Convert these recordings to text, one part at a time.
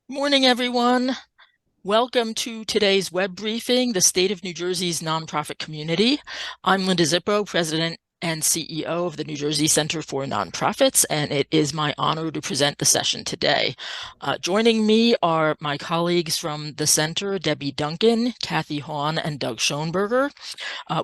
Morning, everyone. Welcome to today's web briefing, The State of New Jersey's Nonprofit Community. I'm Linda Czipo, President and CEO of the New Jersey Center for Nonprofits, and it is my honor to present the session today. Joining me are my colleagues from the center, Debbie Duncan, Kathy Hahn, and Doug Schoenberger.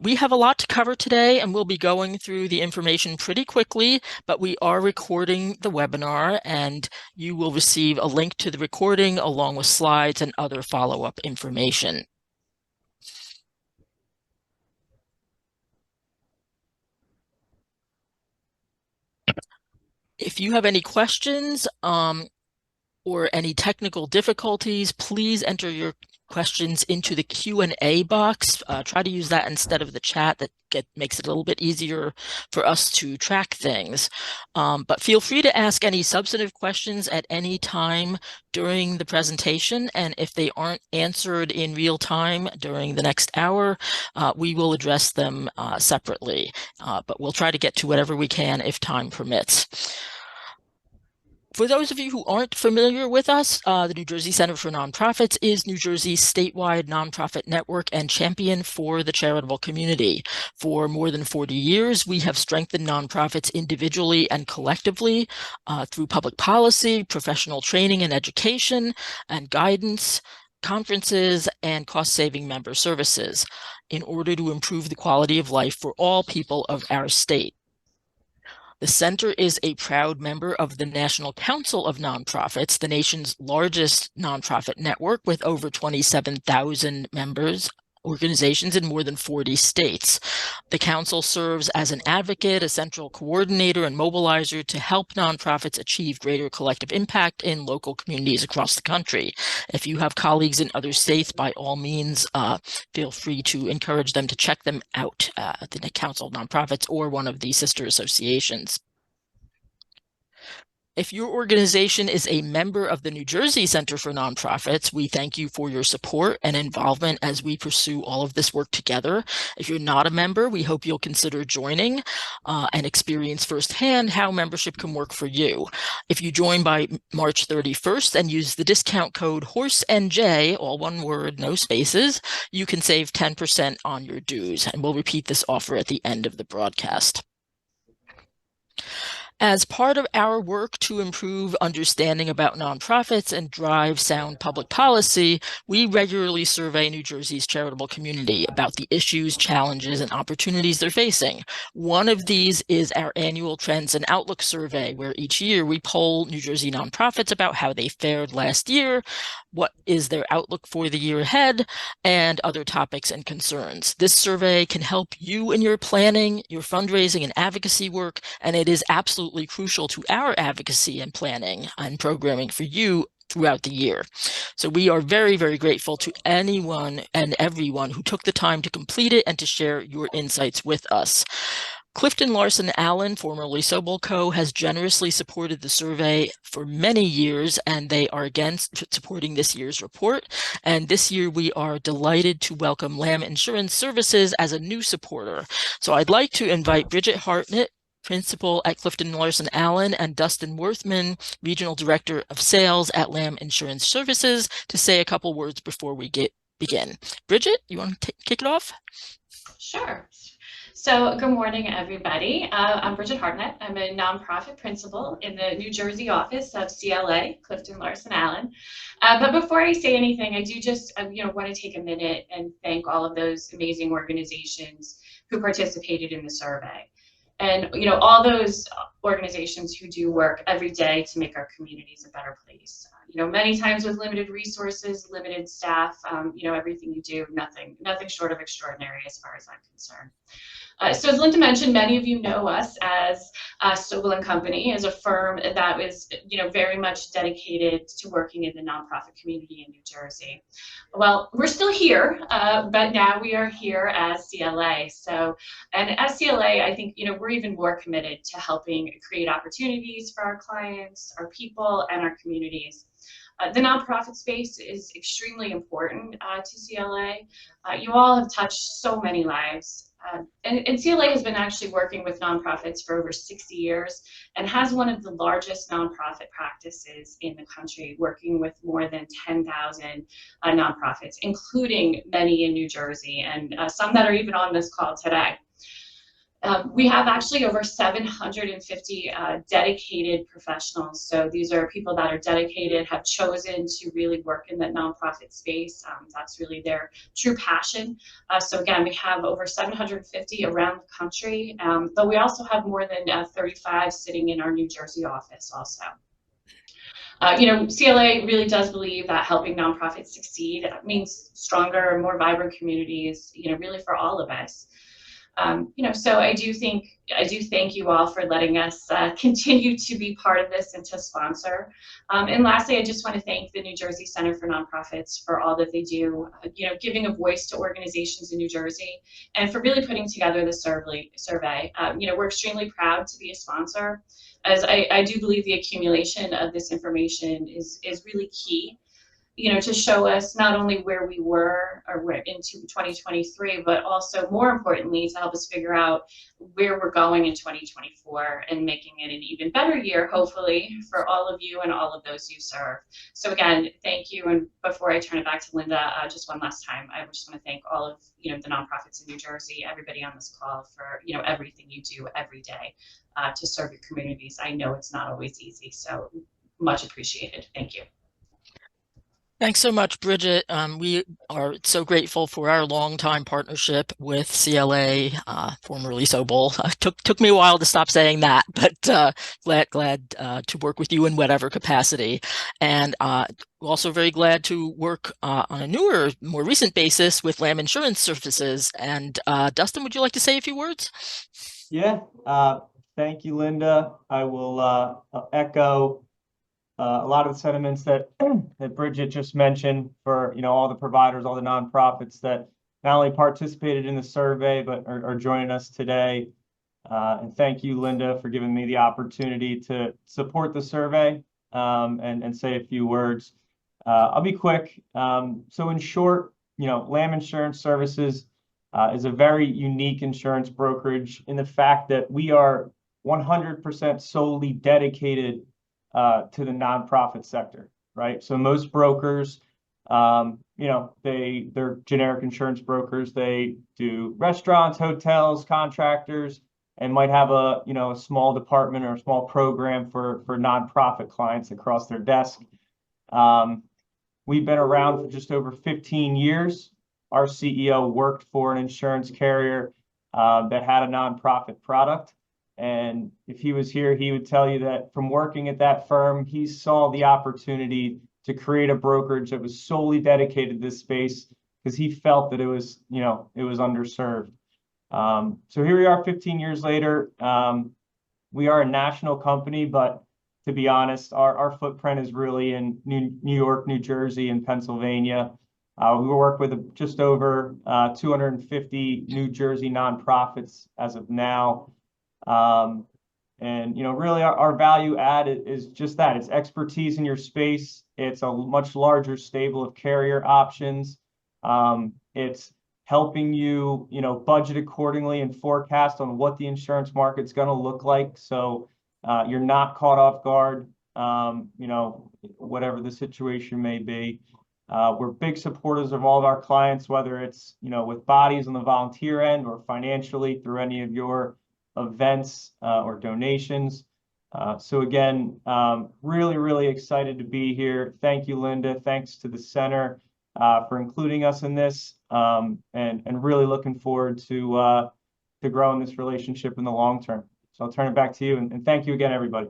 We have a lot to cover today, and we'll be going through the information pretty quickly, but we are recording the webinar, and you will receive a link to the recording along with slides and other follow-up information. If you have any questions or any technical difficulties, please enter your questions into the Q&A box. Try to use that instead of the chat. That makes it a little bit easier for us to track things. But feel free to ask any substantive questions at any time during the presentation. And if they aren't answered in real time during the next hour, we will address them separately. But we'll try to get to whatever we can if time permits. For those of you who aren't familiar with us, the New Jersey Center for Nonprofits is New Jersey's statewide nonprofit network and champion for the charitable community. For more than 40 years, we have strengthened nonprofits individually and collectively through public policy, professional training and education, and guidance, conferences, and cost-saving member services in order to improve the quality of life for all people of our state. The center is a proud member of the National Council of Nonprofits, the nation's largest nonprofit network with over 27,000 members, organizations in more than 40 states. The council serves as an advocate, a central coordinator, and mobilizer to help nonprofits achieve greater collective impact in local communities across the country. If you have colleagues in other states, by all means, feel free to encourage them to check them out at the Council of Nonprofits or one of the sister associations. If your organization is a member of the New Jersey Center for Nonprofits, we thank you for your support and involvement as we pursue all of this work together. If you're not a member, we hope you'll consider joining and experience firsthand how membership can work for you. If you join by March 31st and use the discount code HORSENJ, all one word, no spaces, you can save 10% on your dues. And we'll repeat this offer at the end of the broadcast. As part of our work to improve understanding about nonprofits and drive sound public policy, we regularly survey New Jersey's charitable community about the issues, challenges, and opportunities they're facing. One of these is our annual Trends and Outlook survey, where each year we poll New Jersey nonprofits about how they fared last year, what is their outlook for the year ahead, and other topics and concerns. This survey can help you in your planning, your fundraising, and advocacy work, and it is absolutely crucial to our advocacy and planning and programming for you throughout the year. So we are very, very grateful to anyone and everyone who took the time to complete it and to share your insights with us. CliftonLarsonAllen, formerly Sobel Co., has generously supported the survey for many years, and they are again supporting this year's report. And this year, we are delighted to welcome Lamb Insurance Services as a new supporter. So I'd like to invite Bridget Hartnett, Principal at CliftonLarsonAllen, and Dustin Worthman, Regional Director of Sales at Lamb Insurance Services, to say a couple words before we begin. Bridget, you want to kick it off? Sure. So good morning, everybody. I'm Bridget Hartnett. I'm a nonprofit principal in the New Jersey office of CLA, CliftonLarsonAllen. But before I say anything, I do just want to take a minute and thank all of those amazing organizations who participated in the survey. And all those organizations who do work every day to make our communities a better place. Many times with limited resources, limited staff, everything you do, nothing short of extraordinary as far as I'm concerned. So as Linda mentioned, many of you know us as Sobel & Company, as a firm that was, very much dedicated to working in the nonprofit community in New Jersey. Well, we're still here, but now we are here as CLA. So, and as CLA, I think, we're even more committed to helping create opportunities for our clients, our people, and our communities. The nonprofit space is extremely important to CLA. You all have touched so many lives And CLA has been actually working with nonprofits for over 60 years and has one of the largest nonprofit practices in the country, working with more than 10,000 nonprofits, including many in New Jersey and some that are even on this call today. We have actually over 750 dedicated professionals. So these are people that are dedicated, have chosen to really work in the nonprofit space. That's really their true passion. So again, we have over 750 around the country, but we also have more than 35 sitting in our New Jersey office also. CLA really does believe that helping nonprofits succeed means stronger, more vibrant communities, really for all of us. So I do thank you all for letting us continue to be part of this and to sponsor. And lastly, I just want to thank the New Jersey Center for Nonprofits for all that they do, giving a voice to organizations in New Jersey, and for really putting together the survey. We're extremely proud to be a sponsor, as I do believe the accumulation of this information is really key, to show us not only where we were or we're into 2023, but also more importantly, to help us figure out where we're going in 2024 and making it an even better year, hopefully, for all of you and all of those you serve. So again, thank you. And before I turn it back to Linda, just one last time, I just want to thank all of, the nonprofits in New Jersey, everybody on this call for, everything you do every day to serve your communities. I know it's not always easy, so much appreciated. Thank you. Thanks so much, Bridget. We are so grateful for our longtime partnership with CLA, formerly Sobol. Took me a while to stop saying that, but glad to work with you in whatever capacity. And also very glad to work on a newer, more recent basis with Lamb Insurance Services. And Dustin, would you like to say a few words? Yeah, thank you, Linda. I will echo a lot of the sentiments that that Bridget just mentioned for all the providers, all the nonprofits that not only participated in the survey but are joining us today. And thank you, Linda, for giving me the opportunity to support the survey and say a few words. I'll be quick. So in short, Lamb Insurance Services is a very unique insurance brokerage in the fact that we are 100% solely dedicated to the nonprofit sector, right? So most brokers, they're generic insurance brokers. They do restaurants, hotels, contractors, and might have a small department or a small program for nonprofit clients across their desk. We've been around for just over 15 years. Our CEO worked for an insurance carrier that had a nonprofit product. And if he was here, he would tell you that from working at that firm, he saw the opportunity to create a brokerage that was solely dedicated to this space because he felt that it was underserved. So here we are 15 years later. We are a national company, but to be honest, our footprint is really in New York, New Jersey, and Pennsylvania. We work with just over 250 New Jersey nonprofits as of now. And really our value add is just that. It's expertise in your space. It's a much larger stable of carrier options. It's helping you, budget accordingly and forecast on what the insurance market's going to look like. So you're not caught off guard, whatever the situation may be. We're big supporters of all of our clients, whether it's, with bodies on the volunteer end or financially through any of your events or donations. So again, really, really excited to be here. Thank you, Linda. Thanks to the center for including us in this, and really looking forward to growing this relationship in the long term. So I'll turn it back to you, and thank you again, everybody.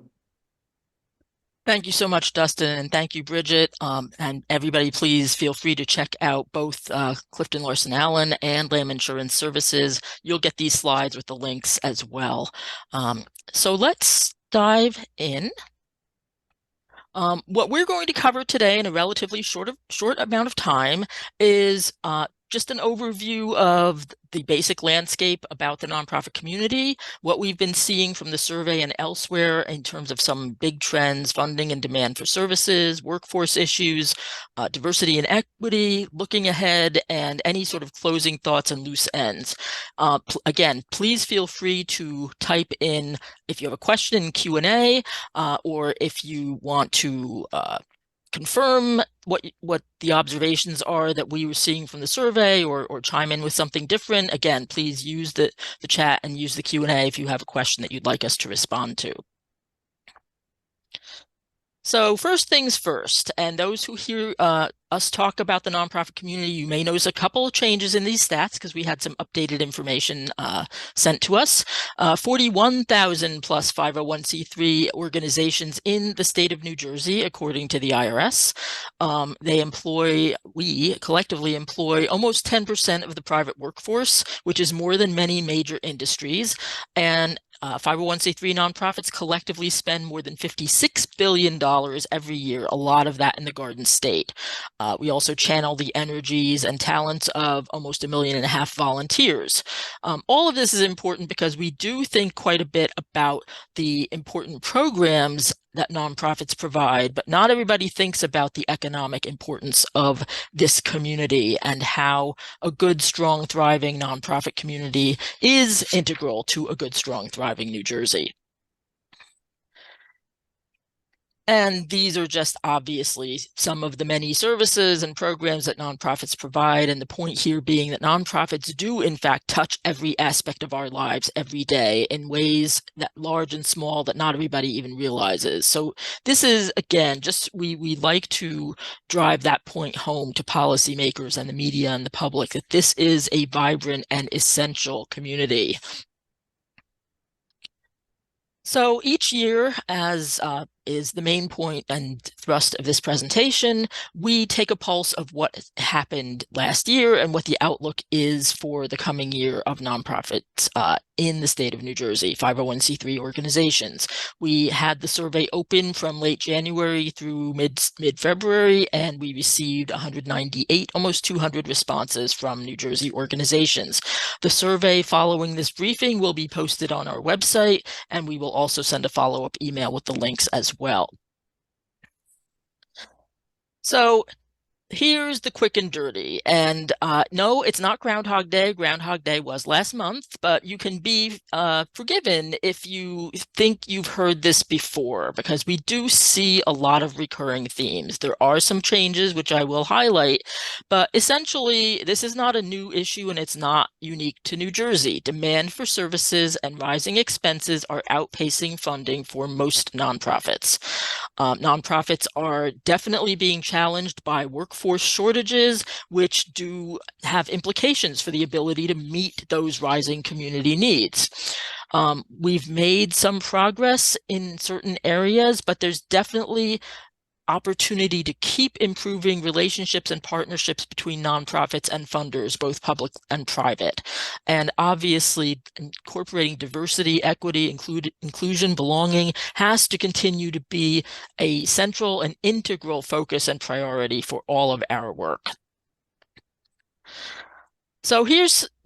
Thank you so much, Dustin, and thank you, Bridget. And everybody, please feel free to check out both CliftonLarsonAllen and Lamb Insurance Services. You'll get these slides with the links as well. So let's dive in. What we're going to cover today in a relatively short amount of time is just an overview of the basic landscape about the nonprofit community, what we've been seeing from the survey and elsewhere in terms of some big trends, funding and demand for services, workforce issues, diversity and equity, looking ahead, and any sort of closing thoughts and loose ends. Again, please feel free to type in if you have a question in Q&A, or if you want to confirm what the observations are that we were seeing from the survey, or chime in with something different. Again, please use the chat and use the Q&A if you have a question that you'd like us to respond to. So first things first, and those who hear us talk about the nonprofit community, you may notice a couple of changes in these stats because we had some updated information sent to us. 41,000 plus 501c3 organizations in the state of New Jersey, according to the IRS. We collectively employ almost 10% of the private workforce, which is more than many major industries. And 501c3 nonprofits collectively spend more than $56 billion every year, a lot of that in the Garden State. We also channel the energies and talents of almost 1.5 million volunteers. All of this is important because we do think quite a bit about the important programs that nonprofits provide, but not everybody thinks about the economic importance of this community and how a good, strong, thriving nonprofit community is integral to a good, strong, thriving New Jersey. And these are just obviously some of the many services and programs that nonprofits provide. And the point here being that nonprofits do, in fact, touch every aspect of our lives every day in ways that large and small that not everybody even realizes. So this is, again, just we like to drive that point home to policymakers and the media and the public that this is a vibrant and essential community. So each year, as is the main point and thrust of this presentation, we take a pulse of what happened last year and what the outlook is for the coming year of nonprofits in the state of New Jersey, 501c3 organizations. We had the survey open from late January through mid-February, and we received 198, almost 200 responses from New Jersey organizations. The survey following this briefing will be posted on our website, and we will also send a follow-up email with the links as well. So here's the quick and dirty. And no, it's not Groundhog Day. Groundhog Day was last month, but you can be forgiven if you think you've heard this before, because we do see a lot of recurring themes. There are some changes, which I will highlight, but essentially, this is not a new issue and it's not unique to New Jersey. Demand for services and rising expenses are outpacing funding for most nonprofits. Nonprofits are definitely being challenged by workforce shortages, which do have implications for the ability to meet those rising community needs. We've made some progress in certain areas, but there's definitely opportunity to keep improving relationships and partnerships between nonprofits and funders, both public and private. And obviously, incorporating diversity, equity, inclusion, belonging has to continue to be a central and integral focus and priority for all of our work. So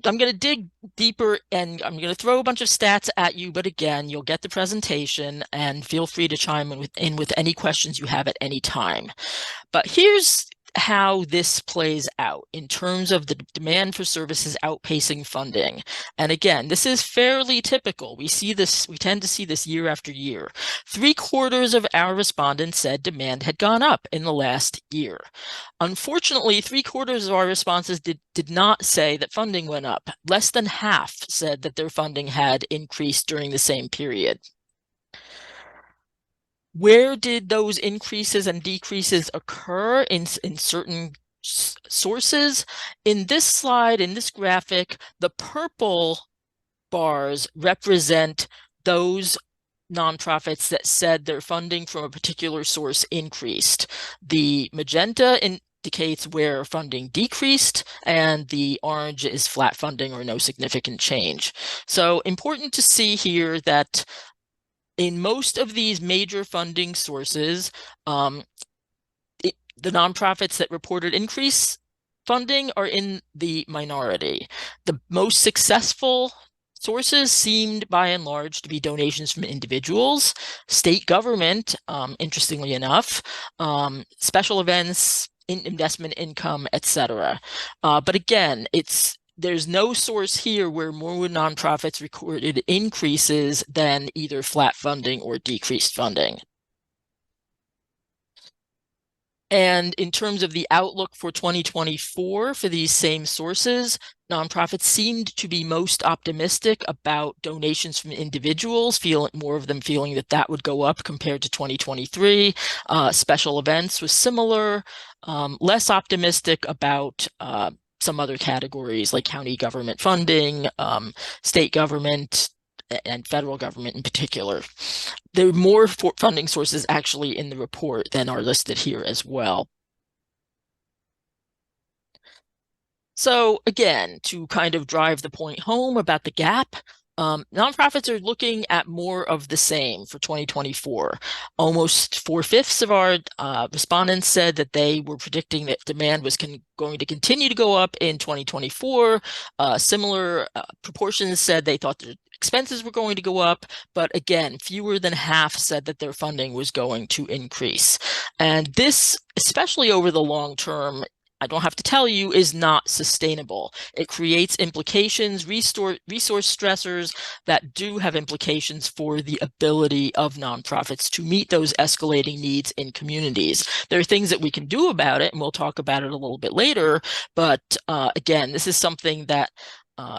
I'm going to dig deeper and I'm going to throw a bunch of stats at you, but again, you'll get the presentation and feel free to chime in with any questions you have at any time. But here's how this plays out in terms of the demand for services outpacing funding. And again, this is fairly typical. We tend to see this year after year. 3/4 of our respondents said demand had gone up in the last year. Unfortunately, 3/4 of our responses did not say that funding went up. Less than half said that their funding had increased during the same period. Where did those increases and decreases occur in certain sources? In this slide, in this graphic, the purple bars represent those nonprofits that said their funding from a particular source increased. The magenta indicates where funding decreased, and the orange is flat funding or no significant change. So important to see here that in most of these major funding sources, the nonprofits that reported increase funding are in the minority. The most successful sources seemed by and large to be donations from individuals, state government, interestingly enough, special events, investment income, etc. But again, there's no source here where more nonprofits recorded increases than either flat funding or decreased funding. And in terms of the outlook for 2024 for these same sources, nonprofits seemed to be most optimistic about donations from individuals, more of them feeling that that would go up compared to 2023. Special events was similar, less optimistic about some other categories like county government funding, state government, and federal government in particular. There are more funding sources actually in the report than are listed here as well. So again, to kind of drive the point home about the gap, nonprofits are looking at more of the same for 2024. Almost 4/5 of our respondents said that they were predicting that demand was going to continue to go up in 2024. Similar proportions said they thought their expenses were going to go up, but again, fewer than half said that their funding was going to increase. And this, especially over the long term, I don't have to tell you, is not sustainable. It creates implications, resource stressors that do have implications for the ability of nonprofits to meet those escalating needs in communities. There are things that we can do about it, and we'll talk about it a little bit later. But again, this is something that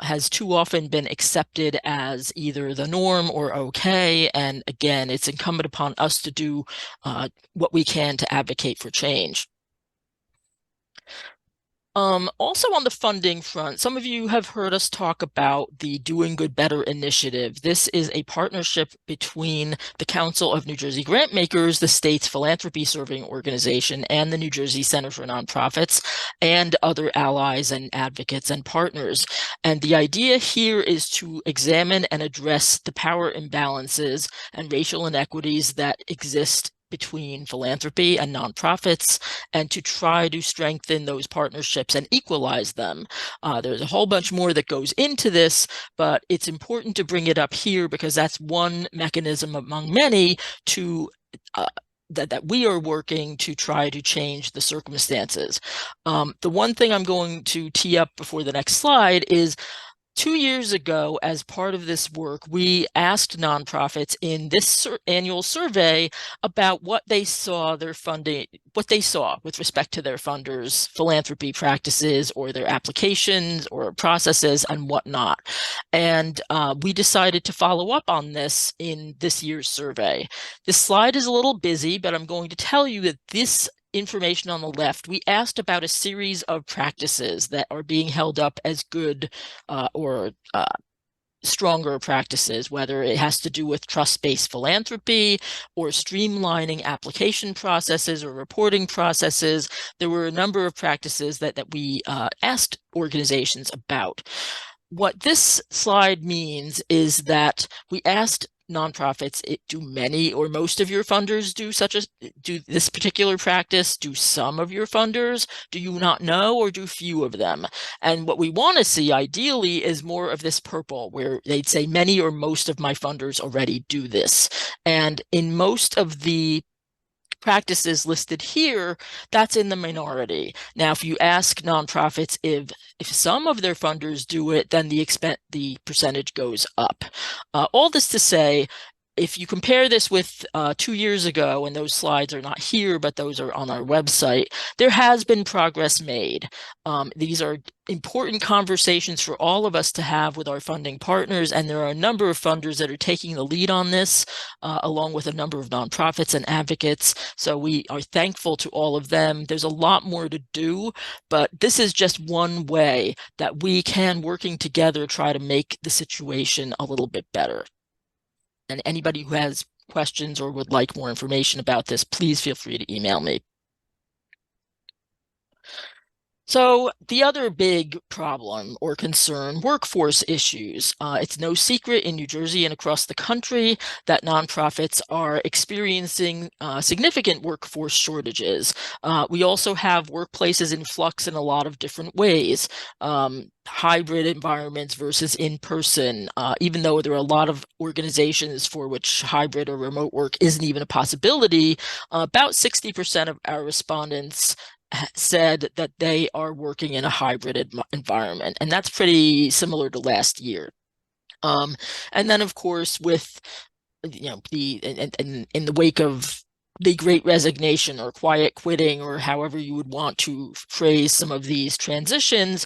has too often been accepted as either the norm or okay. And again, it's incumbent upon us to do what we can to advocate for change. Also on the funding front, some of you have heard us talk about the Doing Good Better initiative. This is a partnership between the Council of New Jersey Grantmakers, the state's philanthropy serving organization, and the New Jersey Center for Nonprofits, and other allies and advocates and partners. And the idea here is to examine and address the power imbalances and racial inequities that exist between philanthropy and nonprofits, and to try to strengthen those partnerships and equalize them. There's a whole bunch more that goes into this, but it's important to bring it up here because that's one mechanism among many to that we are working to try to change the circumstances. The one thing I'm going to tee up before the next slide is 2 years ago, as part of this work, we asked nonprofits in this annual survey about what they saw with respect to their funders' philanthropy practices or their applications or processes and whatnot. And we decided to follow up on this in this year's survey. This slide is a little busy, but I'm going to tell you that this information on the left, we asked about a series of practices that are being held up as good or stronger practices, whether it has to do with trust-based philanthropy or streamlining application processes or reporting processes. There were a number of practices that we asked organizations about. What this slide means is that we asked nonprofits, do many or most of your funders do this particular practice? Do some of your funders? Do you not know, or do few of them? And what we want to see ideally is more of this purple, where they'd say many or most of my funders already do this. And in most of the practices listed here, that's in the minority. Now, if you ask nonprofits if some of their funders do it, then the percentage goes up. All this to say, if you compare this with 2 years ago, and those slides are not here, but those are on our website, there has been progress made. These are important conversations for all of us to have with our funding partners, and there are a number of funders that are taking the lead on this, along with a number of nonprofits and advocates. So we are thankful to all of them. There's a lot more to do, but this is just one way that we can, working together, try to make the situation a little bit better. And anybody who has questions or would like more information about this, please feel free to email me. So the other big problem or concern, workforce issues. It's no secret in New Jersey and across the country that nonprofits are experiencing significant workforce shortages. We also have workplaces in flux in a lot of different ways. Hybrid environments versus in-person, even though there are a lot of organizations for which hybrid or remote work isn't even a possibility, about 60% of our respondents said that they are working in a hybrid environment, and that's pretty similar to last year. And then, of course, with in the wake of the Great Resignation or quiet quitting, or however you would want to phrase some of these transitions,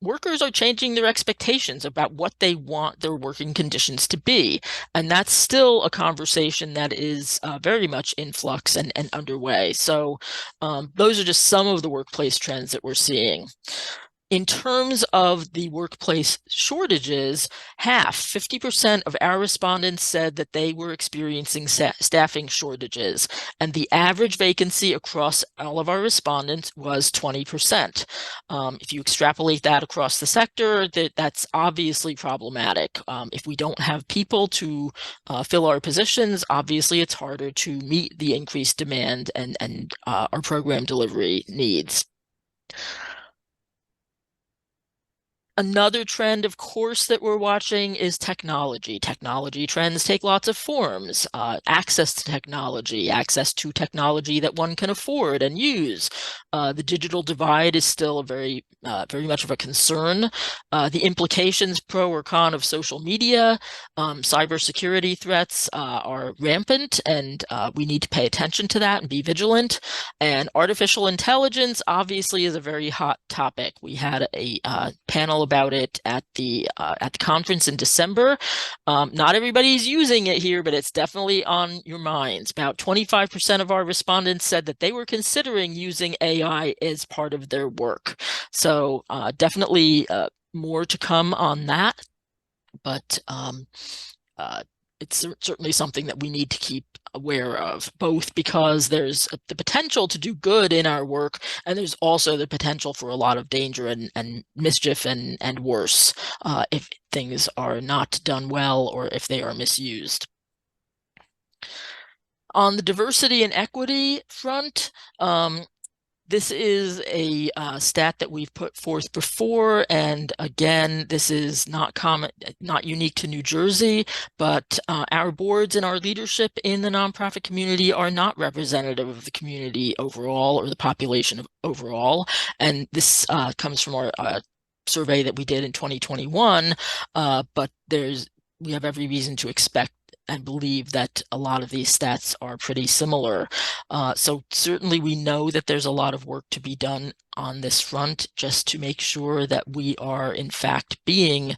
workers are changing their expectations about what they want their working conditions to be. And that's still a conversation that is very much in flux and underway. So those are just some of the workplace trends that we're seeing. In terms of the workplace shortages, 50% of our respondents said that they were experiencing staffing shortages, and the average vacancy across all of our respondents was 20%. If you extrapolate that across the sector, that's obviously problematic. If we don't have people to fill our positions, obviously it's harder to meet the increased demand and our program delivery needs. Another trend, of course, that we're watching is technology. Technology trends take lots of forms. Access to technology that one can afford and use. The digital divide is still very much of a concern. The implications, pro or con, of social media, cybersecurity threats are rampant, and we need to pay attention to that and be vigilant. And artificial intelligence obviously is a very hot topic. We had a panel about it at the conference in December. Not everybody's using it here, but it's definitely on your minds. About 25% of our respondents said that they were considering using AI as part of their work. So definitely more to come on that, but it's certainly something that we need to keep aware of, both because there's the potential to do good in our work, and there's also the potential for a lot of danger and mischief and worse if things are not done well or if they are misused. On the diversity and equity front, this is a stat that we've put forth before, and again, this is not unique to New Jersey, but our boards and our leadership in the nonprofit community are not representative of the community overall or the population overall. And this comes from our survey that we did in 2021, but we have every reason to expect and believe that a lot of these stats are pretty similar. So certainly we know that there's a lot of work to be done on this front, just to make sure that we are in fact being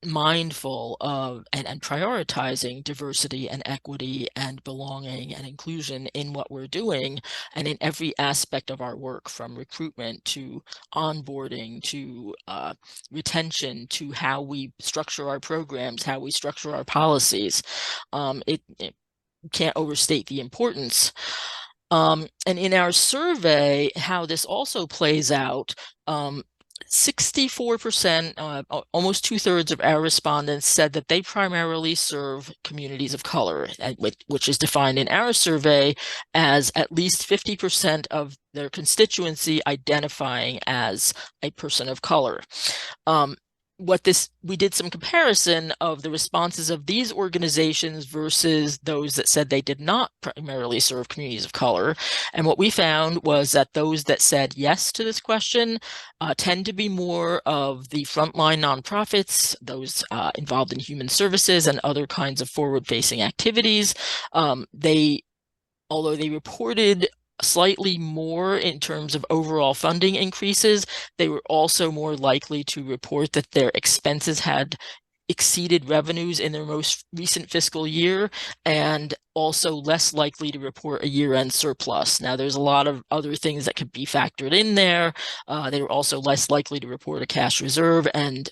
mindful of and prioritizing diversity and equity and belonging and inclusion in what we're doing and in every aspect of our work, from recruitment to onboarding to retention to how we structure our programs, how we structure our policies. It can't overstate the importance. And in our survey, how this also plays out, 64%, almost 2/3 of our respondents said that they primarily serve communities of color, which is defined in our survey as at least 50% of their constituency identifying as a person of color. We did some comparison of the responses of these organizations versus those that said they did not primarily serve communities of color. And what we found was that those that said yes to this question tend to be more of the frontline nonprofits, those involved in human services and other kinds of forward-facing activities. Although they reported slightly more in terms of overall funding increases, they were also more likely to report that their expenses had exceeded revenues in their most recent fiscal year, and also less likely to report a year-end surplus. Now, there's a lot of other things that could be factored in there. They were also less likely to report a cash reserve and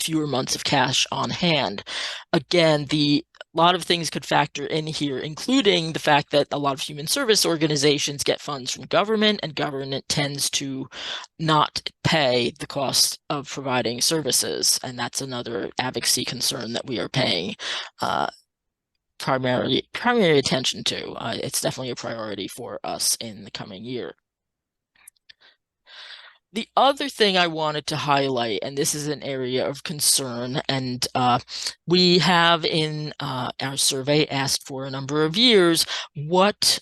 fewer months of cash on hand. Again, a lot of things could factor in here, including the fact that a lot of human service organizations get funds from government, and government tends to not pay the cost of providing services. And that's another advocacy concern that we are paying primary attention to. It's definitely a priority for us in the coming year. The other thing I wanted to highlight, and this is an area of concern, and we have in our survey asked for a number of years what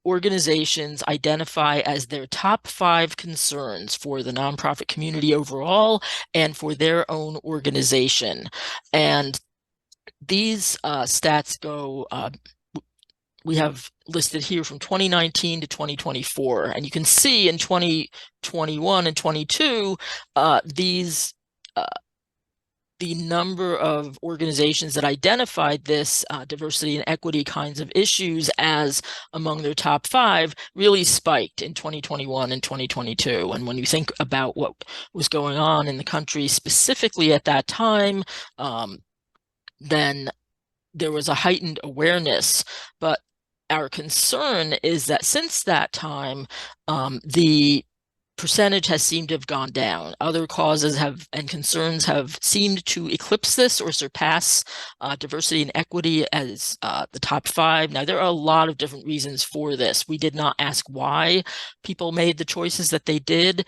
organizations identify as their top 5 concerns for the nonprofit community overall and for their own organization. And these stats go we have listed here from 2019 to 2024. And you can see in 2021 and 22, the number of organizations that identified this diversity and equity kinds of issues as among their top 5 really spiked in 2021 and 2022. And when you think about what was going on in the country specifically at that time, then there was a heightened awareness. But our concern is that since that time, the percentage has seemed to have gone down. Other causes and concerns have seemed to eclipse this or surpass diversity and equity as the top 5. Now, there are a lot of different reasons for this. We did not ask why people made the choices that they did.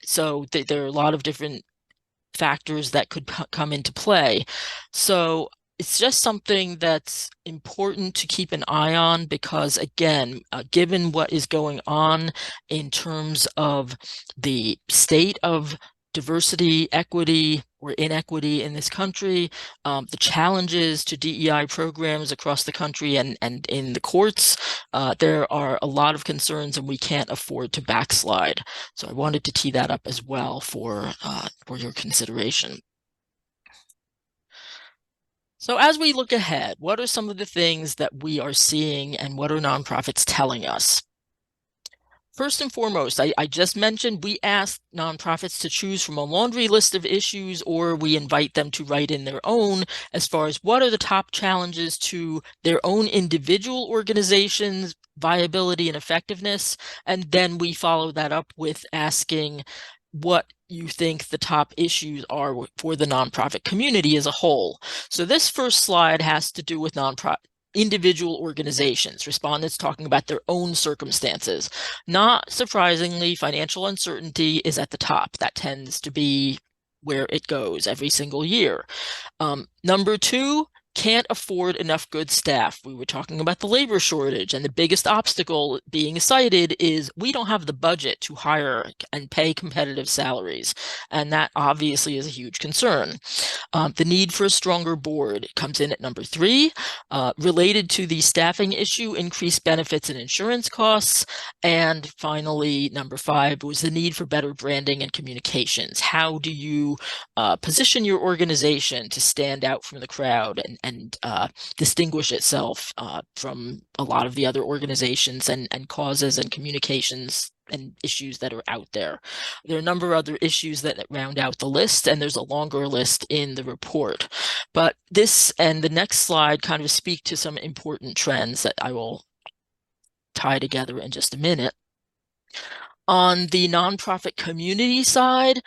So there are a lot of different factors that could come into play. So it's just something that's important to keep an eye on because, again, given what is going on in terms of the state of diversity, equity, or inequity in this country, the challenges to DEI programs across the country and in the courts, there are a lot of concerns and we can't afford to backslide. So I wanted to tee that up as well for your consideration. So as we look ahead, what are some of the things that we are seeing and what are nonprofits telling us? First and foremost, I just mentioned we ask nonprofits to choose from a laundry list of issues, or we invite them to write in their own as far as what are the top challenges to their own individual organizations, viability and effectiveness. And then we follow that up with asking what you think the top issues are for the nonprofit community as a whole. So this first slide has to do with individual organizations, respondents talking about their own circumstances. Not surprisingly, financial uncertainty is at the top. That tends to be where it goes every single year. Number 2, can't afford enough good staff. We were talking about the labor shortage, and the biggest obstacle being cited is we don't have the budget to hire and pay competitive salaries. And that obviously is a huge concern. The need for a stronger board comes in at number 3. Related to the staffing issue, increased benefits and insurance costs. And finally, number 5 was the need for better branding and communications. How do you position your organization to stand out from the crowd and distinguish itself from a lot of the other organizations and causes and communications and issues that are out there. There are a number of other issues that round out the list, and there's a longer list in the report. But this and the next slide kind of speak to some important trends that I will tie together in just a minute. On the nonprofit community side,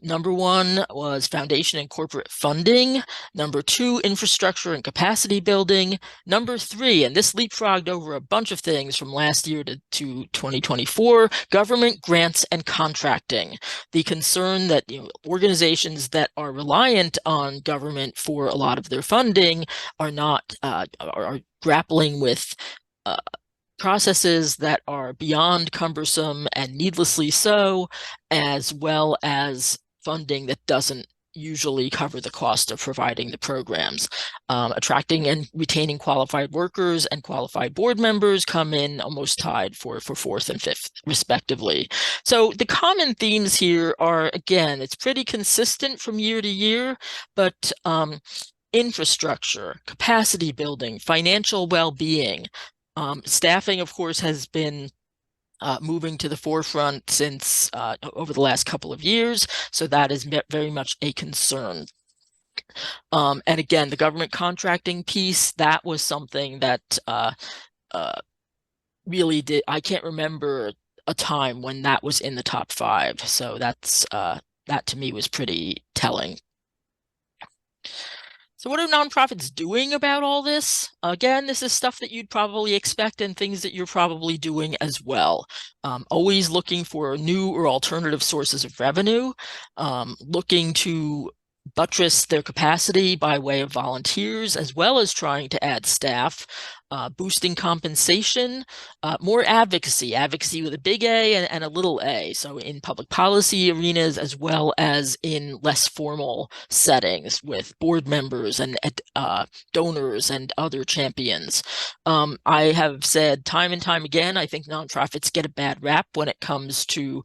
number 1 was foundation and corporate funding. Number 2, infrastructure and capacity building. Number 3, and this leapfrogged over a bunch of things from last year to 2024, government grants and contracting. The concern that organizations that are reliant on government for a lot of their funding are not are grappling with processes that are beyond cumbersome and needlessly so, as well as funding that doesn't usually cover the cost of providing the programs. Attracting and retaining qualified workers and qualified board members come in almost tied for 4th and 5th, respectively. So the common themes here are, again, it's pretty consistent from year to year, but infrastructure, capacity building, financial well-being, staffing, of course, has been moving to the forefront since over the last couple of years, so that is very much a concern. And again, the government contracting piece, that was something that really did. I can't remember a time when that was in the top 5. So that's that to me was pretty telling. So what are nonprofits doing about all this? Again, this is stuff that you'd probably expect and things that you're probably doing as well. Always looking for new or alternative sources of revenue, looking to buttress their capacity by way of volunteers, as well as trying to add staff, boosting compensation, more advocacy with a big A and a little a. So in public policy arenas, as well as in less formal settings with board members and donors and other champions. I have said time and time again, I think nonprofits get a bad rap when it comes to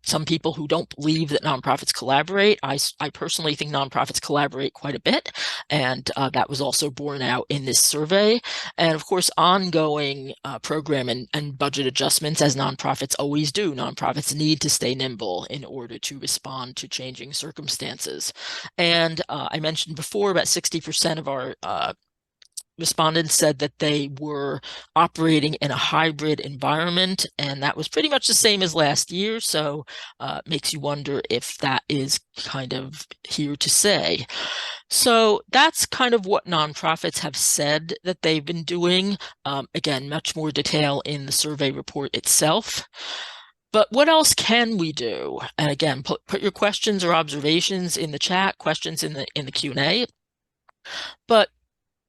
some people who don't believe that nonprofits collaborate. I personally think nonprofits collaborate quite a bit, and that was also borne out in this survey. And of course, ongoing program and budget adjustments, as nonprofits always do. Nonprofits need to stay nimble in order to respond to changing circumstances. And I mentioned before, about 60% of our respondents said that they were operating in a hybrid environment, and that was pretty much the same as last year. So makes you wonder if that is kind of here to stay. So that's kind of what nonprofits have said that they've been doing. Again, much more detail in the survey report itself. But what else can we do? And again, put your questions or observations in the chat, questions in the Q&A. But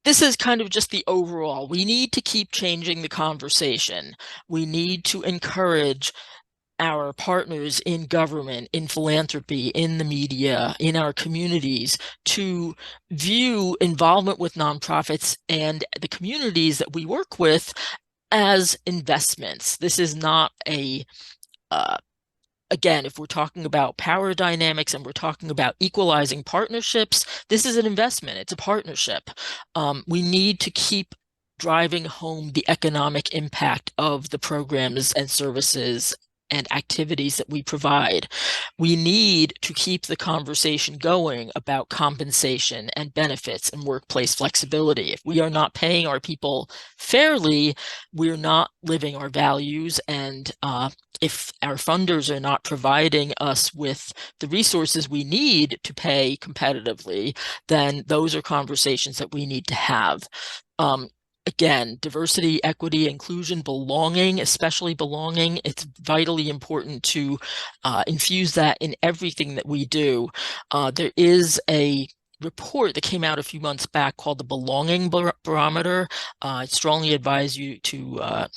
this is kind of just the overall. We need to keep changing the conversation. We need to encourage our partners in government, in philanthropy, in the media, in our communities to view involvement with nonprofits and the communities that we work with as investments. This is not a again, if we're talking about power dynamics and we're talking about equalizing partnerships, this is an investment. It's a partnership. We need to keep driving home the economic impact of the programs and services and activities that we provide. We need to keep the conversation going about compensation and benefits and workplace flexibility. If we are not paying our people fairly, we're not living our values. And if our funders are not providing us with the resources we need to pay competitively, then those are conversations that we need to have. Again, diversity, equity, inclusion, belonging, especially belonging, it's vitally important to infuse that in everything that we do. There is a report that came out a few months back called the Belonging Barometer. I strongly advise you to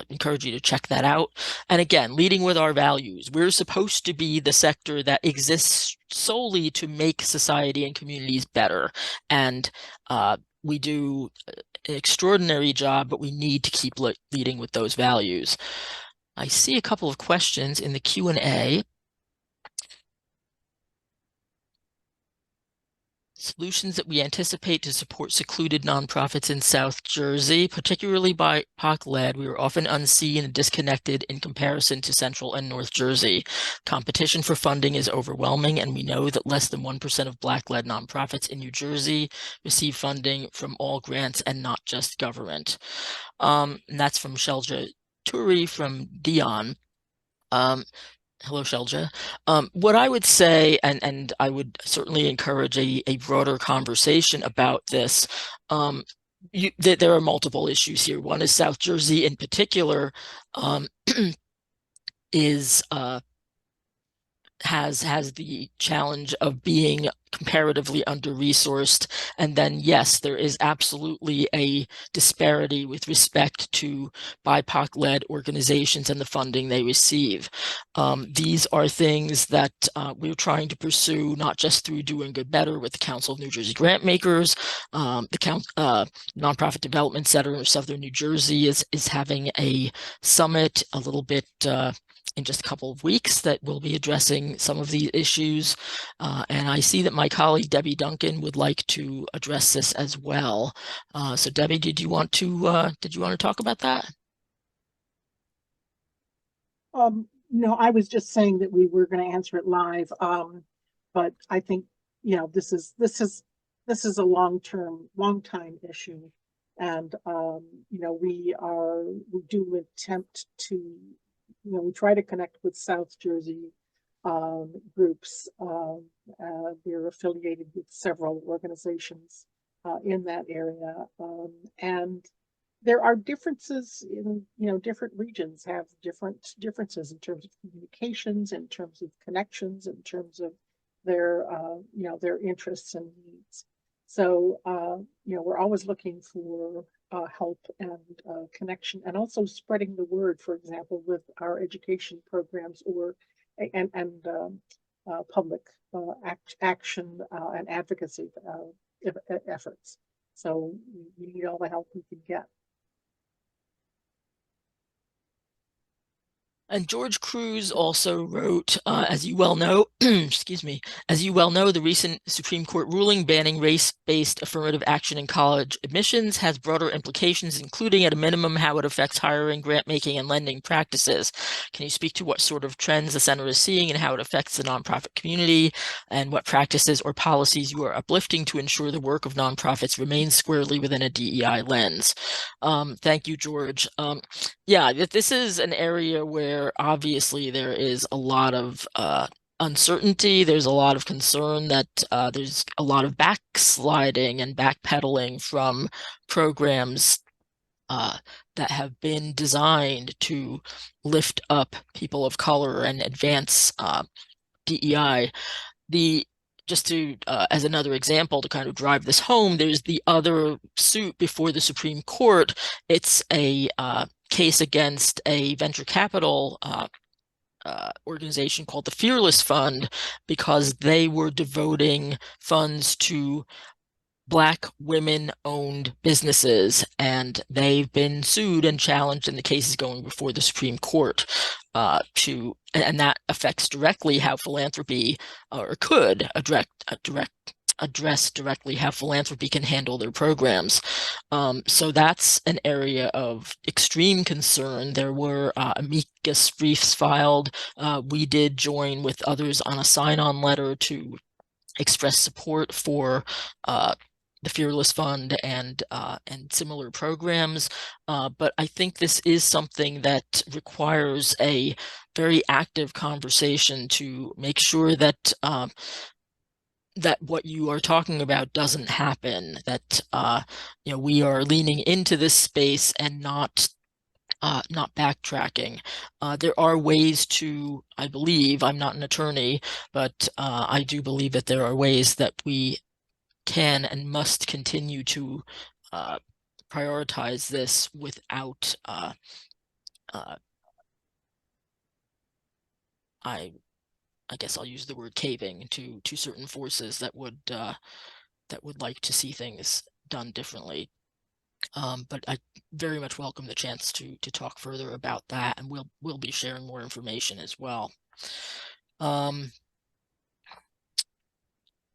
encourage you to check that out. And again, leading with our values. We're supposed to be the sector that exists solely to make society and communities better. And we do an extraordinary job, but we need to keep leading with those values. I see a couple of questions in the Q&A. Solutions that we anticipate to support secluded nonprofits in South Jersey, particularly by BIPOC-led. We are often unseen and disconnected in comparison to Central and North Jersey. Competition for funding is overwhelming, and we know that less than 1% of Black-led nonprofits in New Jersey receive funding from all grants and not just government. And that's from Shelja Turi from Dion. Hello, Shelja. What I would say, and I would certainly encourage a broader conversation about this, there are multiple issues here. One is South Jersey in particular is has the challenge of being comparatively under-resourced. And then, yes, there is absolutely a disparity with respect to BIPOC-led organizations and the funding they receive. These are things that we're trying to pursue, not just through Doing Good Better with the Council of New Jersey Grant Makers. The Nonprofit Development Center in Southern New Jersey is having a summit a little bit in just a couple of weeks that will be addressing some of these issues. And I see that my colleague Debbie Duncan would like to address this as well. So Debbie, did you want to talk about that? No, I was just saying that we were going to answer it live, but I think you know, this is a long time issue. And, you know, we do attempt to, you know, we try to connect with South Jersey groups. We're affiliated with several organizations in that area. And there are differences in, you know, different regions have differences in terms of communications, in terms of connections, in terms of their, you know, their interests and needs. So, you know, we're always looking for help and connection, and also spreading the word, for example, with our education programs or and public action and advocacy efforts. So we need all the help we can get. And George Cruz also wrote, as you well know, excuse me, as you well know, the recent Supreme Court ruling banning race-based affirmative action in college admissions has broader implications, including at a minimum how it affects hiring, grant-making, and lending practices. Can you speak to what sort of trends the center is seeing and how it affects the nonprofit community, and what practices or policies you are uplifting to ensure the work of nonprofits remains squarely within a DEI lens? Thank you, George. Yeah, this is an area where obviously there is a lot of uncertainty. There's a lot of concern that there's a lot of backsliding and backpedaling from programs that have been designed to lift up people of color and advance DEI. Just to, as another example to kind of drive this home, there's the other suit before the Supreme Court. It's a case against a venture capital organization called the Fearless Fund, because they were devoting funds to Black women-owned businesses, and they've been sued and challenged, and the case is going before the Supreme Court and that affects directly how philanthropy, or could address directly how philanthropy can handle their programs. So that's an area of extreme concern. There were amicus briefs filed. We did join with others on a sign-on letter to express support for the Fearless Fund and similar programs. But I think this is something that requires a very active conversation to make sure that that what you are talking about doesn't happen, that you know, we are leaning into this space and not backtracking. There are ways to, I believe, I'm not an attorney, but I do believe that there are ways that we can and must continue to prioritize this without I guess I'll use the word caving to certain forces that would like to see things done differently. But I very much welcome the chance to talk further about that, and we'll be sharing more information as well.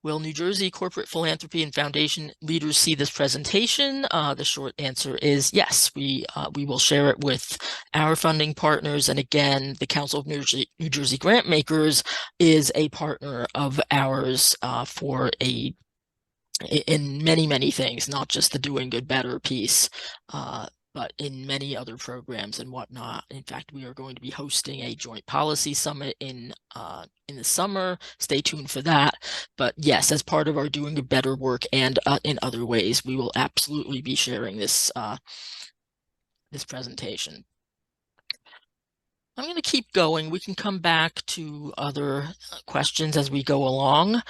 Will New Jersey corporate philanthropy and foundation leaders see this presentation? The short answer is yes. We will share it with our funding partners, and again, the Council of New Jersey Grant Makers is a partner of ours in many things, not just the Doing Good Better piece, but in many other programs and whatnot. In fact, we are going to be hosting a joint policy summit in the summer. Stay tuned for that. But yes, as part of our Doing Good Better work and in other ways, we will absolutely be sharing this this presentation. I'm going to keep going. We can come back to other questions as we go along.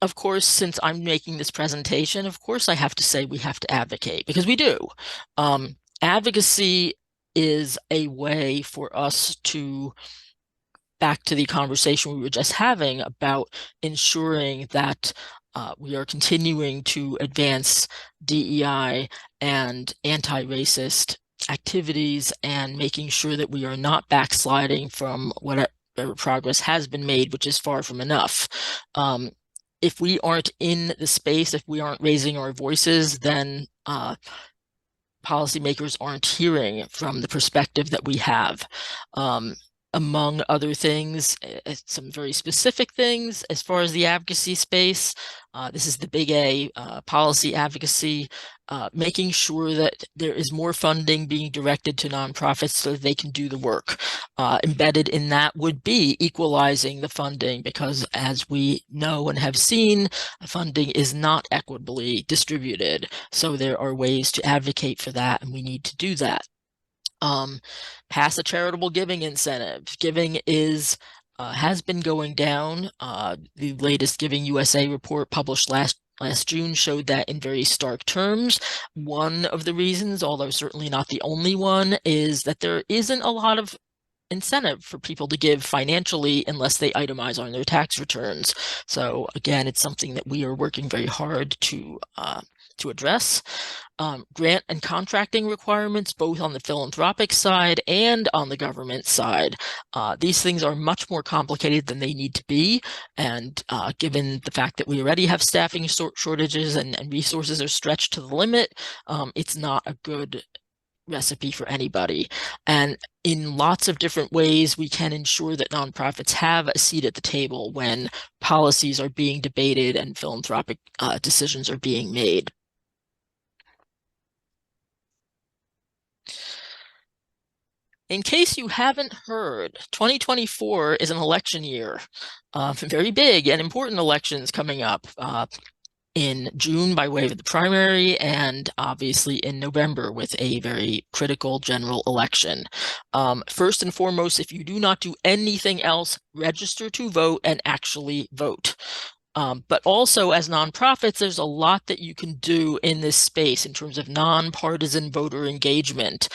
Of course, since I'm making this presentation, of course I have to say we have to advocate, because we do. Advocacy is a way for us to, back to the conversation we were just having about ensuring that we are continuing to advance DEI and anti-racist activities, and making sure that we are not backsliding from whatever progress has been made, which is far from enough. If we aren't in the space, if we aren't raising our voices, then policymakers aren't hearing from the perspective that we have. among other things, some very specific things as far as the advocacy space. This is the big A, policy advocacy, making sure that there is more funding being directed to nonprofits so that they can do the work. Embedded in that would be equalizing the funding, because as we know and have seen, funding is not equitably distributed. So there are ways to advocate for that, and we need to do that. Pass a charitable giving incentive. Giving is has been going down. The latest Giving USA report published last June showed that in very stark terms. One of the reasons, although certainly not the only one, is that there isn't a lot of incentive for people to give financially unless they itemize on their tax returns. So again, it's something that we are working very hard to address. Grant and contracting requirements, both on the philanthropic side and on the government side. These things are much more complicated than they need to be. And given the fact that we already have staffing shortages and resources are stretched to the limit, it's not a good recipe for anybody. And in lots of different ways, we can ensure that nonprofits have a seat at the table when policies are being debated and philanthropic decisions are being made. In case you haven't heard, 2024 is an election year. Very big and important elections coming up in June by way of the primary, and obviously in November with a very critical general election. First and foremost, if you do not do anything else, register to vote and actually vote. But also as nonprofits, there's a lot that you can do in this space in terms of nonpartisan voter engagement,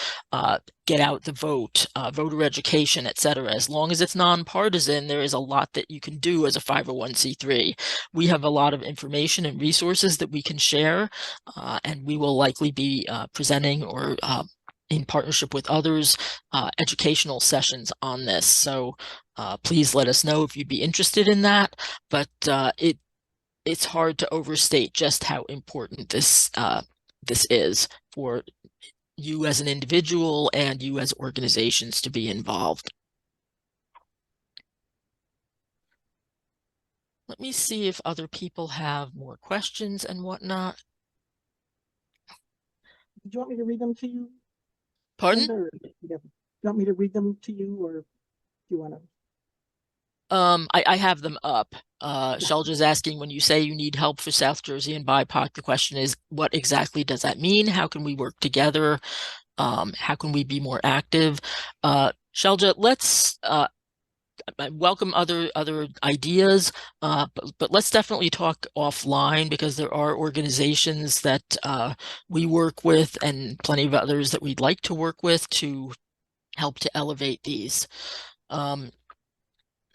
get out the vote, voter education, etc. As long as it's nonpartisan, there is a lot that you can do as a 501c3. We have a lot of information and resources that we can share, and we will likely be presenting or in partnership with others, educational sessions on this. So please let us know if you'd be interested in that. But it's hard to overstate just how important this is for you as an individual and you as organizations to be involved. Let me see if other people have more questions and whatnot. Do you want me to read them to you? Pardon? Linda, or do you want me to read them to you, or do you want to? I have them up. Shelja's asking, when you say you need help for South Jersey and BIPOC, the question is, what exactly does that mean? How can we work together? How can we be more active? Shelja, let's I welcome other ideas, but let's definitely talk offline, because there are organizations that we work with and plenty of others that we'd like to work with to help to elevate these.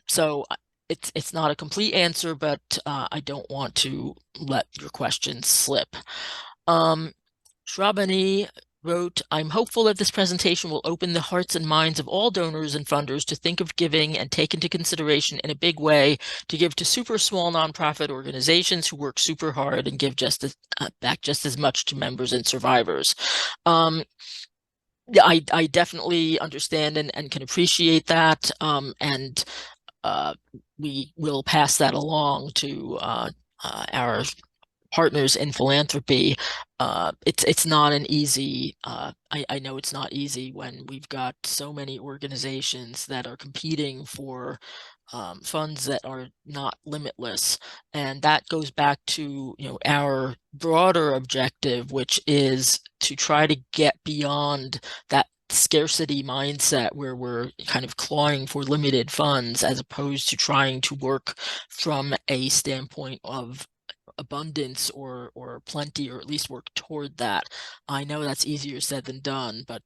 So it's not a complete answer, but I don't want to let your questions slip. Shrabani wrote, I'm hopeful that this presentation will open the hearts and minds of all donors and funders to think of giving and take into consideration in a big way to give to super small nonprofit organizations who work super hard and give back just as much to members and survivors. Yeah, I definitely understand and can appreciate that, and we will pass that along to our partners in philanthropy. It's not an easy, I know it's not easy when we've got so many organizations that are competing for funds that are not limitless. And that goes back to, our broader objective, which is to try to get beyond that scarcity mindset where we're kind of clawing for limited funds, as opposed to trying to work from a standpoint of abundance or plenty, or at least work toward that. I know that's easier said than done, but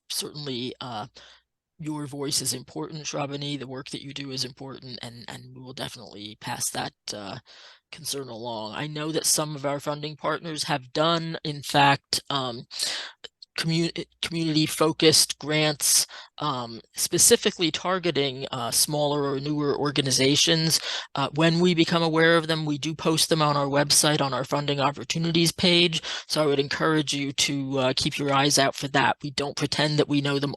certainly your voice is important, Shrabani. The work that you do is important, and we will definitely pass that concern along. I know that some of our funding partners have done, in fact, community-focused grants, specifically targeting smaller or newer organizations. When we become aware of them, we do post them on our website on our funding opportunities page. So I would encourage you to keep your eyes out for that. We don't pretend that we know them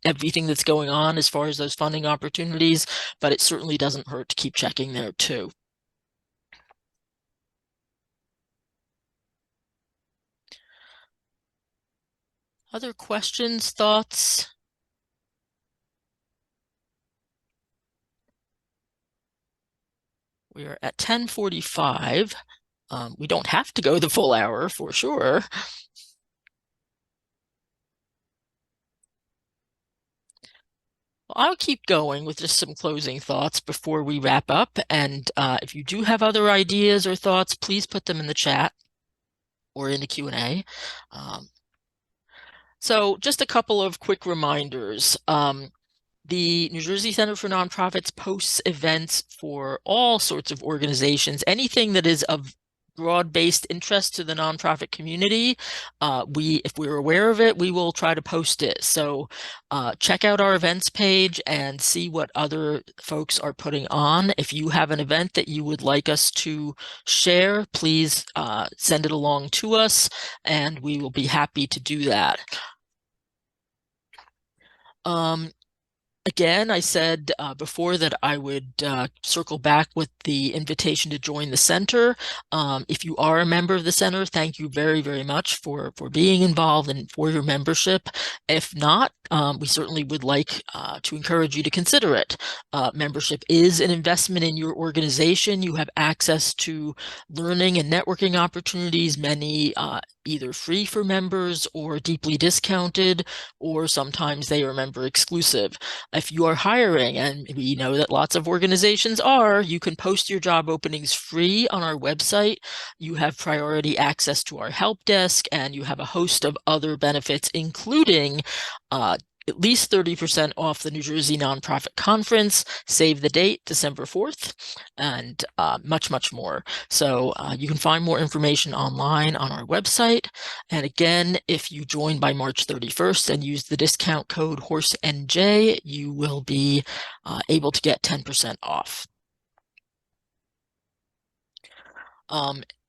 everything that's going on as far as those funding opportunities, but it certainly doesn't hurt to keep checking there too. Other questions, thoughts? We are at 10:45. We don't have to go the full hour for sure. I'll keep going with just some closing thoughts before we wrap up. And if you do have other ideas or thoughts, please put them in the chat or in the Q&A. So just a couple of quick reminders. The New Jersey Center for Nonprofits posts events for all sorts of organizations, anything that is of broad-based interest to the nonprofit community. If we're aware of it, we will try to post it. So check out our events page and see what other folks are putting on. If you have an event that you would like us to share, please send it along to us, and we will be happy to do that. Again, I said before that I would circle back with the invitation to join the center. If you are a member of the center, thank you very, very much for being involved and for your membership. If not, we certainly would like to encourage you to consider it. Membership is an investment in your organization. You have access to learning and networking opportunities, many either free for members or deeply discounted, or sometimes they are member exclusive. If you are hiring, and we know that lots of organizations are, you can post your job openings free on our website. You have priority access to our help desk, and you have a host of other benefits, including at least 30% off the New Jersey Nonprofit Conference, save the date, December 4th, and much, much more. So you can find more information online on our website. And again, if you join by March 31st and use the discount code HORSENJ, you will be able to get 10% off.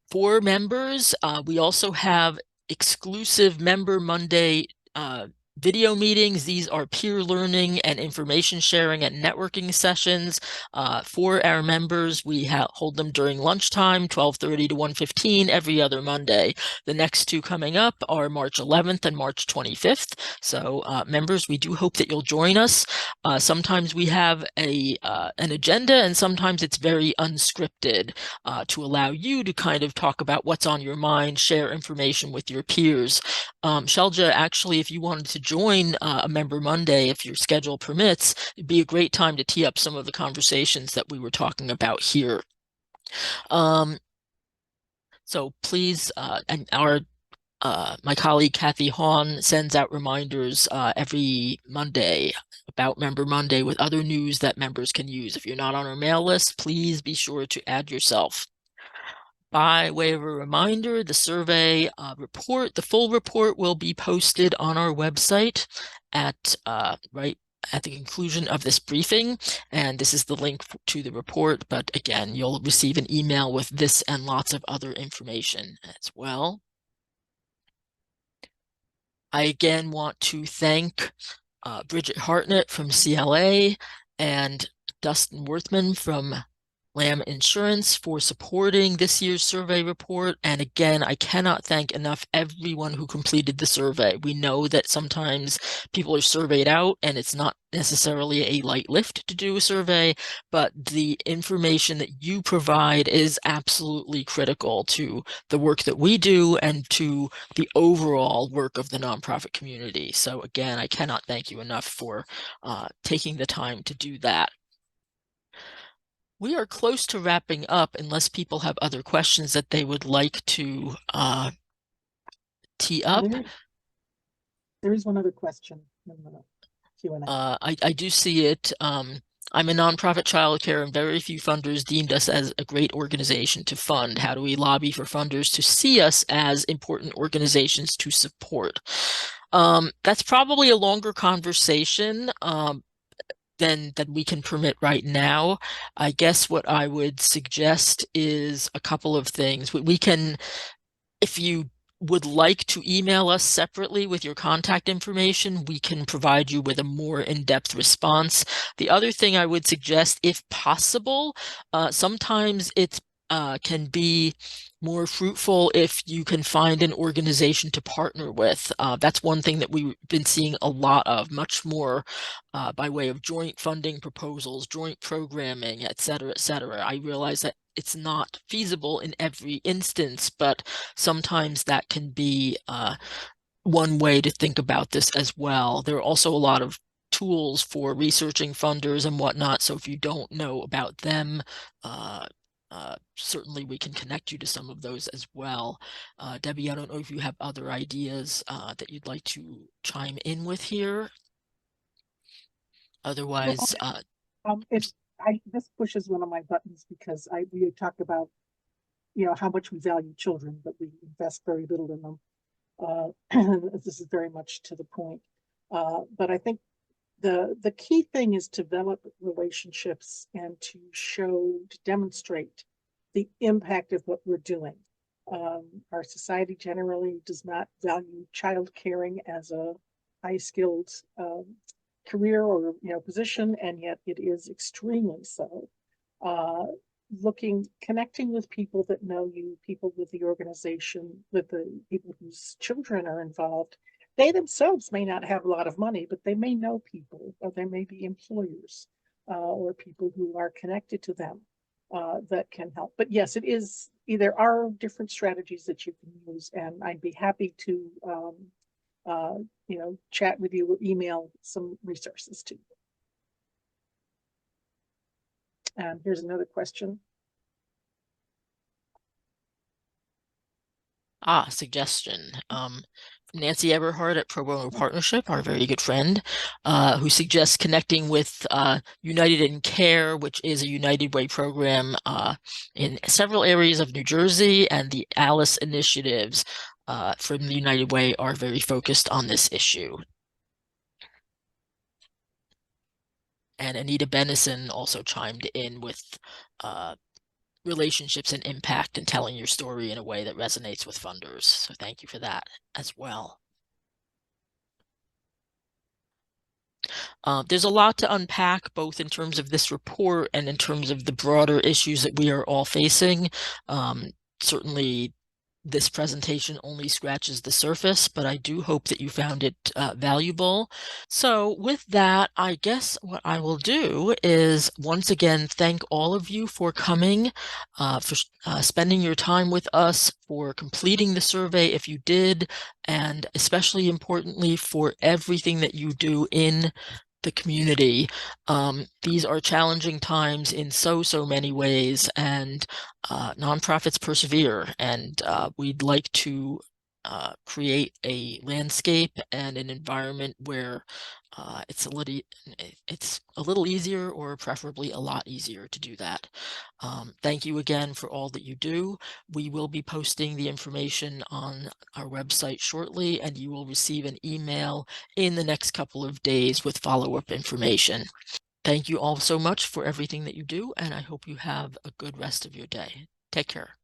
For members, we also have exclusive Member Monday video meetings. These are peer learning and information sharing and networking sessions for our members. We hold them during lunchtime, 12:30 to 1:15 every other Monday. The next two coming up are March 11th and March 25th. So members, we do hope that you'll join us. Sometimes we have an agenda, and sometimes it's very unscripted to allow you to kind of talk about what's on your mind, share information with your peers. Shelja, actually, if you wanted to join a Member Monday, if your schedule permits, it'd be a great time to tee up some of the conversations that we were talking about here. So please, and my colleague Kathy Hahn sends out reminders every Monday about Member Monday with other news that members can use. If you're not on our mail list, please be sure to add yourself. By way of a reminder, the survey report, the full report will be posted on our website right at the conclusion of this briefing. And this is the link to the report. But again, you'll receive an email with this and lots of other information as well. I again want to thank Bridget Hartnett from CLA and Dustin Worthman from Lamb Insurance for supporting this year's survey report. And again, I cannot thank enough everyone who completed the survey. We know that sometimes people are surveyed out and it's not necessarily a light lift to do a survey, but the information that you provide is absolutely critical to the work that we do and to the overall work of the nonprofit community. So again, I cannot thank you enough for taking the time to do that. We are close to wrapping up unless people have other questions that they would like to tee up. There is one other question in the Q&A. I do see it. I'm a nonprofit childcare, and very few funders deemed us as a great organization to fund. How do we lobby for funders to see us as important organizations to support? That's probably a longer conversation than we can permit right now. I guess what I would suggest is a couple of things. We can, if you would like to email us separately with your contact information, we can provide you with a more in-depth response. The other thing I would suggest, if possible, sometimes it's can be more fruitful if you can find an organization to partner with. That's one thing that we've been seeing a lot of, much more by way of joint funding proposals, joint programming, et cetera, et cetera. I realize that it's not feasible in every instance, but sometimes that can be one way to think about this as well. There are also a lot of tools for researching funders and whatnot, so if you don't know about them, certainly we can connect you to some of those as well. Debbie, I don't know if you have other ideas that you'd like to chime in with here. Otherwise, this pushes one of my buttons because we talked about, how much we value children, but we invest very little in them. This is very much to the point. But I think the key thing is to develop relationships and to demonstrate the impact of what we're doing. Our society generally does not value child caring as a high skilled career or position, and yet it is extremely so. Connecting with people that know you, people with the organization, with the people whose children are involved. They themselves may not have a lot of money, but they may know people, or they may be employers, or people who are connected to them that can help. But yes, there are different strategies that you can use, and I'd be happy to chat with you or email some resources to you. And here's another question. Suggestion. Nancy Everhart at Pro Bono Partnership, our very good friend, who suggests connecting with United in Care, which is a United Way program in several areas of New Jersey, and the ALICE initiatives from the United Way are very focused on this issue. And Anita Bennison also chimed in with relationships and impact and telling your story in a way that resonates with funders. So thank you for that as well. There's a lot to unpack, both in terms of this report and in terms of the broader issues that we are all facing. Certainly, this presentation only scratches the surface, but I do hope that you found it valuable. So with that, I guess what I will do is once again thank all of you for coming, for spending your time with us, for completing the survey if you did, and especially importantly for everything that you do in the community. These are challenging times in so many ways, and nonprofits persevere, and we'd like to create a landscape and an environment where it's a little easier, or preferably a lot easier, to do that. Thank you again for all that you do. We will be posting the information on our website shortly, and you will receive an email in the next couple of days with follow-up information. Thank you all so much for everything that you do, and I hope you have a good rest of your day. Take care.